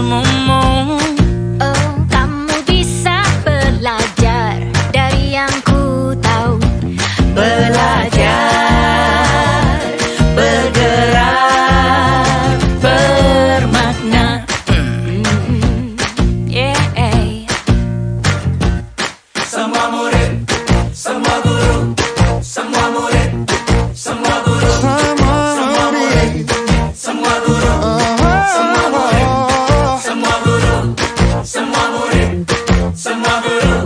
ngomong. Oh, kamu bisa belajar dari yang ku tahu. Belajar, bergerak, bermakna. Yeah. Semua murid, semua guru, semua murid, semua guru, semua murid, semua guru, semua murid, semua guru, semua murid, semua guru,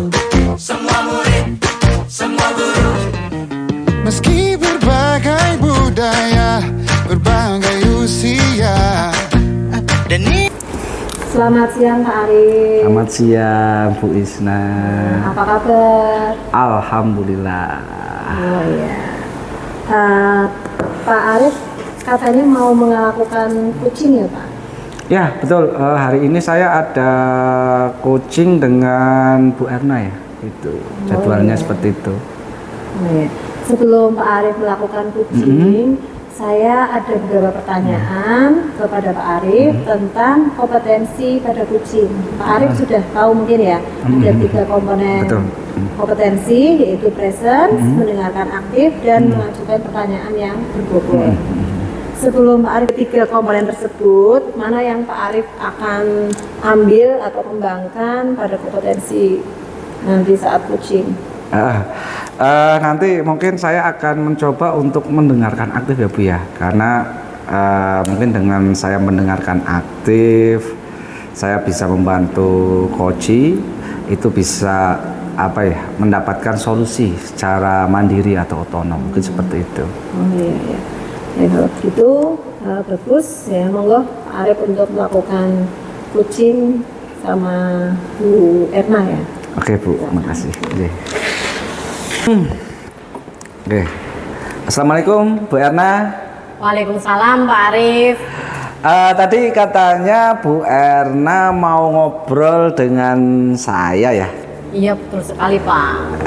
semua murid, semua guru. Meski berbagai budaya, berbagai usia, dan ini Selamat siang Pak Arif. Selamat siang Bu Isna. Apa kabar? Alhamdulillah. Oh iya. Pak Arif katanya mau melakukan coaching ya Pak? Ya betul. Hari ini saya ada coaching dengan Bu Erna ya. Itu jadwalnya iya. seperti itu. Oh, iya. Sebelum Pak Arif melakukan coaching, saya ada beberapa pertanyaan kepada Pak Arif tentang kompetensi pada coaching. Pak Arif sudah tahu mungkin ya, ada 3 komponen Betul. kompetensi, yaitu presence, mendengarkan aktif, dan mengajukan pertanyaan yang berbobot. Sebelum Pak Arif 3 komponen tersebut, mana yang Pak Arif akan ambil atau kembangkan pada kompetensi nanti saat coaching? Nanti mungkin saya akan mencoba untuk mendengarkan aktif ya Bu ya, karena mungkin dengan saya mendengarkan aktif, saya bisa membantu coach itu bisa mendapatkan solusi secara mandiri atau otonom, mungkin seperti itu. Oh iya, iya. Ya kalau gitu bagus ya, monggo Pak Arif untuk melakukan coaching sama Bu Erna ya. Oke Bu, makasih. Oke. Assalamualaikum Bu Erna. Waalaikumsalam Pak Arif. Tadi katanya Bu Erna mau ngobrol dengan saya ya. Iya betul sekali Pak.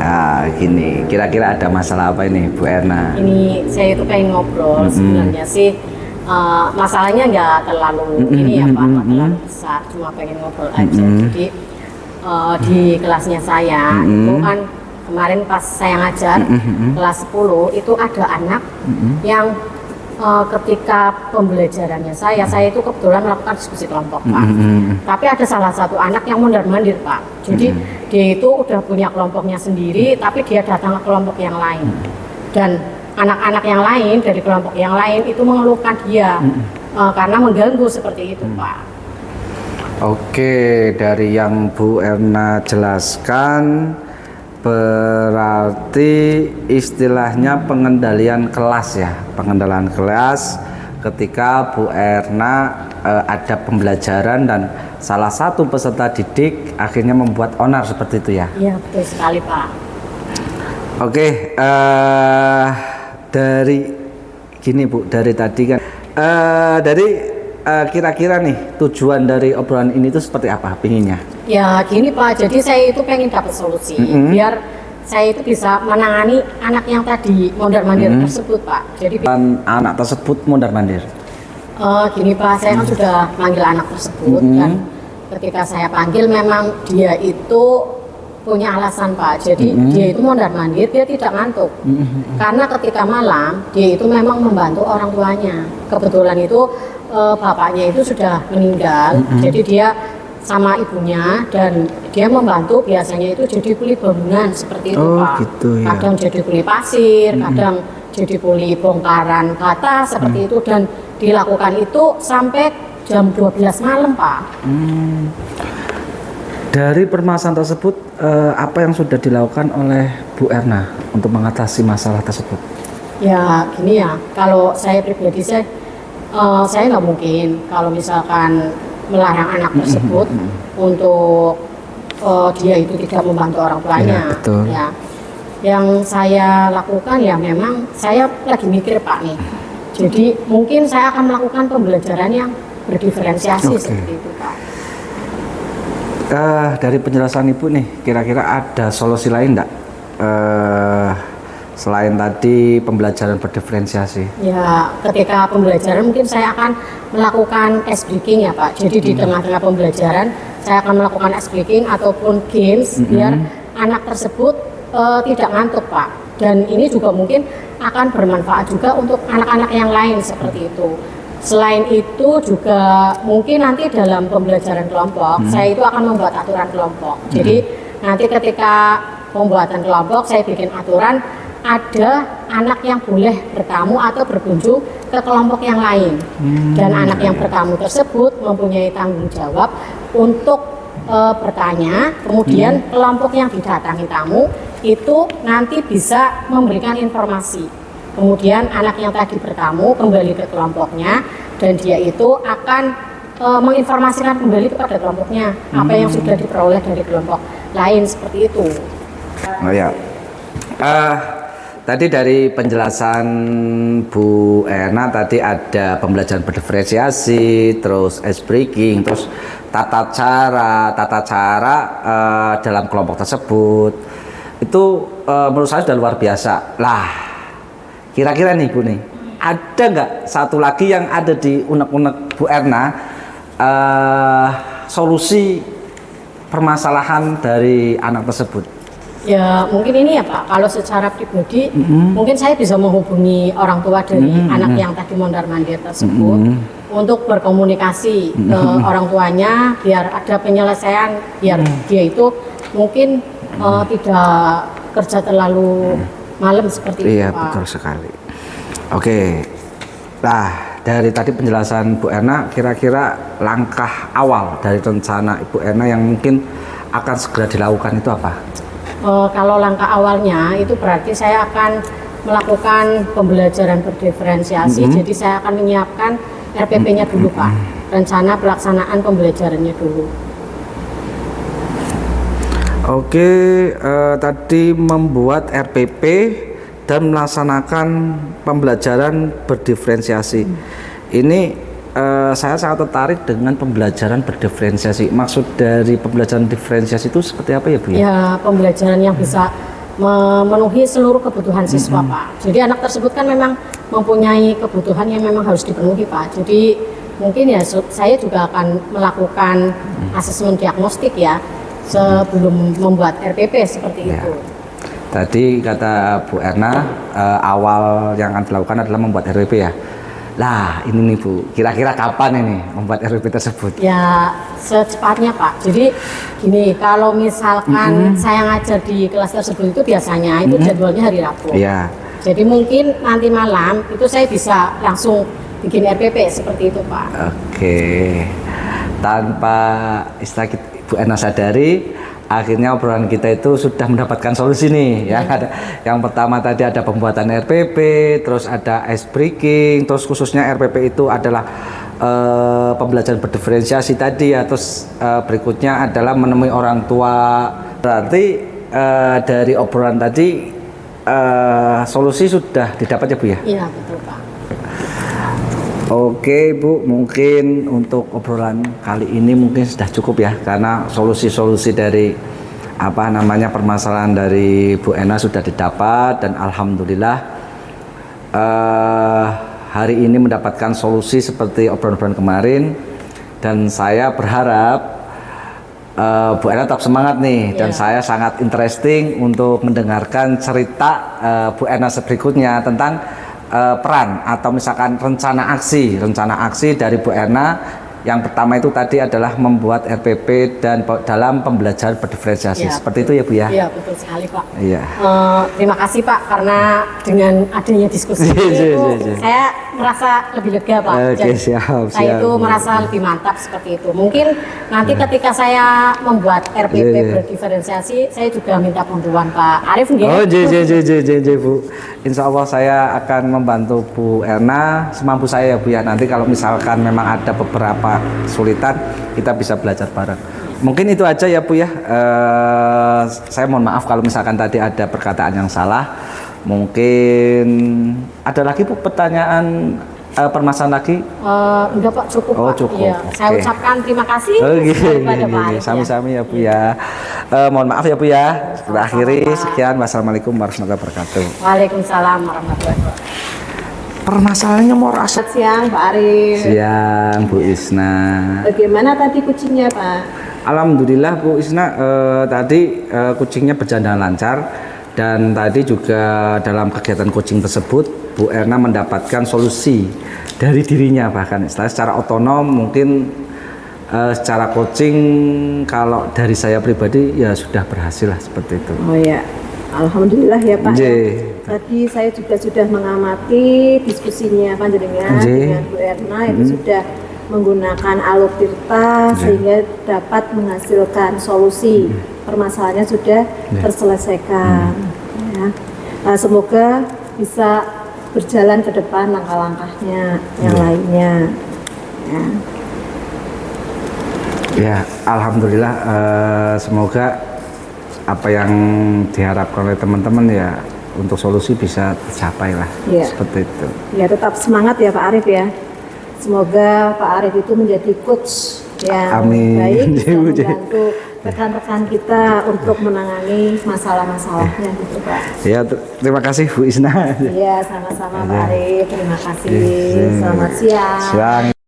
Gini, kira-kira ada masalah apa ini Bu Erna? Ini saya itu pengen ngobrol sebenarnya sih. Masalahnya nggak terlalu ini ya Pak, nggak terlalu besar. Cuma pengen ngobrol aja. Jadi di kelasnya saya itu kan kemarin pas saya ngajar kelas 10 itu ada anak yang ketika pembelajarannya saya itu kebetulan melakukan diskusi kelompok Pak. Tapi ada salah satu anak yang mondar-mandir Pak. Jadi dia itu udah punya kelompoknya sendiri, tapi dia datang ke kelompok yang lain. Dan anak-anak yang lain dari kelompok yang lain itu mengeluhkan dia karena mengganggu seperti itu Pak. Oke, dari yang Bu Erna jelaskan berarti istilahnya pengendalian kelas ya, pengendalian kelas ketika Bu Erna ada pembelajaran dan salah satu peserta didik akhirnya membuat onar seperti itu ya. Iya betul sekali Pak. Oke, dari gini Bu, dari tadi kan kira-kira nih tujuan dari obrolan ini tuh seperti apa pinginnya? Ya gini Pak, jadi saya itu pengen dapat solusi biar saya itu bisa menangani anak yang tadi mondar-mandir tersebut Pak. Jadi anak tersebut mondar-mandir. Gini Pak, saya kan sudah panggil anak tersebut dan ketika saya panggil memang dia itu punya alasan Pak. Jadi dia itu mondar-mandir, dia tidak ngantuk. Karena ketika malam dia itu memang membantu orang tuanya. Kebetulan itu bapaknya itu sudah meninggal, jadi dia sama ibunya dan dia membantu biasanya itu jadi kuli bangunan seperti itu Pak. Gitu, ya. Kadang jadi kuli pasir, kadang jadi kuli bongkaran bata seperti itu, dan dilakukan itu sampai jam 12 malam Pak. Dari permasalahan tersebut apa yang sudah dilakukan oleh Bu Erna untuk mengatasi masalah tersebut? Ya gini ya, kalau saya pribadi saya nggak mungkin kalau misalkan melarang anak tersebut untuk dia itu tidak membantu orang tuanya. Ya, betul. Ya, yang saya lakukan ya memang saya lagi mikir Pak nih. Jadi mungkin saya akan melakukan pembelajaran yang berdiferensiasi seperti itu Pak. Dari penjelasan Ibu nih, kira-kira ada solusi lain enggak Selain tadi pembelajaran berdiferensiasi. Ya, ketika pembelajaran mungkin saya akan melakukan ice breaking ya Pak. Jadi di tengah-tengah pembelajaran saya akan melakukan ice breaking ataupun games biar anak tersebut tidak ngantuk Pak. Dan ini juga mungkin akan bermanfaat juga untuk anak-anak yang lain seperti itu. Selain itu juga mungkin nanti dalam pembelajaran kelompok saya itu akan membuat aturan kelompok. Jadi nanti ketika pembuatan kelompok saya bikin aturan ada anak yang boleh bertamu atau berkunjung ke kelompok yang lain dan anak yang bertamu tersebut mempunyai tanggung jawab untuk bertanya, kemudian kelompok yang didatangi tamu itu nanti bisa memberikan informasi, kemudian anak yang tadi bertamu kembali ke kelompoknya dan dia itu akan menginformasikan kembali kepada kelompoknya apa yang sudah diperoleh dari kelompok lain seperti itu. Oh ya. Tadi dari penjelasan Bu Erna tadi ada pembelajaran berdiferensiasi, terus ice breaking, terus tata cara dalam kelompok tersebut. Itu menurut saya sudah luar biasa. Lah, kira-kira nih Bu nih, ada nggak satu lagi yang ada di unek-unek Bu Erna solusi permasalahan dari anak tersebut? Ya mungkin ini ya Pak, kalau secara pribadi mungkin saya bisa menghubungi orang tua dari anak yang tadi mondar-mandir tersebut untuk berkomunikasi ke orang tuanya biar ada penyelesaian, biar dia itu mungkin tidak kerja terlalu malam seperti itu Iya, Pak. betul sekali. Oke. Nah, dari tadi penjelasan Bu Erna, kira-kira langkah awal dari rencana Ibu Erna yang mungkin akan segera dilakukan itu apa? Kalau langkah awalnya itu berarti saya akan melakukan pembelajaran berdiferensiasi, jadi saya akan menyiapkan RPP-nya dulu Pak, rencana pelaksanaan pembelajarannya dulu. Oke, tadi membuat RPP dan melaksanakan pembelajaran berdiferensiasi. Ini saya sangat tertarik dengan pembelajaran berdiferensiasi. Maksud dari pembelajaran diferensiasi itu seperti apa ya Bu? Ya, pembelajaran yang bisa memenuhi seluruh kebutuhan siswa Pak. Jadi anak tersebut kan memang mempunyai kebutuhan yang memang harus dipenuhi Pak. Jadi mungkin ya saya juga akan melakukan asesmen diagnostik ya sebelum membuat RPP seperti itu. Tadi kata Bu Erna awal yang akan dilakukan adalah membuat RPP ya. Lah ini nih Bu, kira-kira kapan ini membuat RPP tersebut? Ya secepatnya Pak. Jadi gini, kalau misalkan saya ngajar di kelas tersebut itu biasanya itu jadwalnya hari Rabu. Iya. Jadi mungkin nanti malam itu saya bisa langsung bikin RPP seperti itu Pak. Oke. Tanpa istilah Bu Erna sadari, akhirnya obrolan kita itu sudah mendapatkan solusi nih ya. Yang pertama tadi ada pembuatan RPP, terus ada ice breaking, terus khususnya RPP itu adalah pembelajaran berdiferensiasi tadi ya. Terus berikutnya adalah menemui orang tua. Berarti dari obrolan tadi solusi sudah didapat ya Bu ya? Iya betul Pak. Oke Bu, mungkin untuk obrolan kali ini mungkin sudah cukup ya, karena solusi-solusi dari permasalahan dari Bu Erna sudah didapat dan alhamdulillah hari ini mendapatkan solusi seperti obrolan-obrolan kemarin, dan saya berharap Bu Erna tetap semangat nih dan saya sangat interesting untuk mendengarkan cerita Bu Erna berikutnya tentang peran atau misalkan rencana aksi dari Bu Erna. Yang pertama itu tadi adalah membuat RPP dan dalam pembelajaran berdiferensiasi. Ya, seperti itu ya Bu ya? Iya betul sekali Pak. Iya. Terima kasih Pak karena dengan adanya diskusi itu saya merasa lebih lega Pak. Oke, siap. Saya itu merasa lebih mantap seperti itu. Mungkin nanti ketika saya membuat RPP berdiferensiasi, saya juga minta bantuan Pak Arif nggih. Oh, Bu. Insya Allah saya akan membantu Bu Erna semampu saya ya Bu ya. Nanti kalau misalkan memang ada beberapa kesulitan, kita bisa belajar bareng. Mungkin itu aja ya Bu ya. Saya mohon maaf kalau misalkan tadi ada perkataan yang salah. Mungkin ada lagi Bu pertanyaan permasalahan lagi? Enggak Pak, cukup Oh, Pak. cukup. Iya. Saya Oke. ucapkan terima kasih Oke, kepada Pak Arif. sami-sami ya Bu ya. Mohon maaf ya Bu ya. Kita Sama-sama, akhiri Pak. sekian. Wassalamualaikum warahmatullahi wabarakatuh. Waalaikumsalam warahmatullahi wabarakatuh. Permasalahannya mau rasa. Selamat siang Pak Arif. Siang Bu Isna. Bagaimana tadi kucingnya Pak? Alhamdulillah Bu Isna, tadi kucingnya berjalan lancar dan tadi juga dalam kegiatan coaching tersebut Bu Erna mendapatkan solusi dari dirinya, bahkan secara otonom. Mungkin secara coaching kalau dari saya pribadi ya sudah berhasil lah seperti itu. Oh ya, alhamdulillah ya Pak. Nggih. Tadi saya juga sudah mengamati diskusinya panjenengan Nggih. dengan Bu Erna itu sudah menggunakan Alotirta sehingga dapat menghasilkan solusi permasalahannya sudah terselesaikan. Ya. Nah, semoga bisa berjalan ke depan langkah-langkahnya yang lainnya. Ya. Ya, alhamdulillah, semoga apa yang diharapkan oleh teman-teman ya untuk solusi bisa tercapai lah. Iya. Seperti itu. Ya tetap semangat ya Pak Arif ya. Semoga Pak Arif itu menjadi coach yang Amin. baik bisa membantu rekan-rekan kita untuk menangani masalah-masalahnya gitu Pak. Ya, terima kasih Bu Isna. Iya sama-sama Pak Arif. Terima kasih. Iya. Selamat siang. Siang.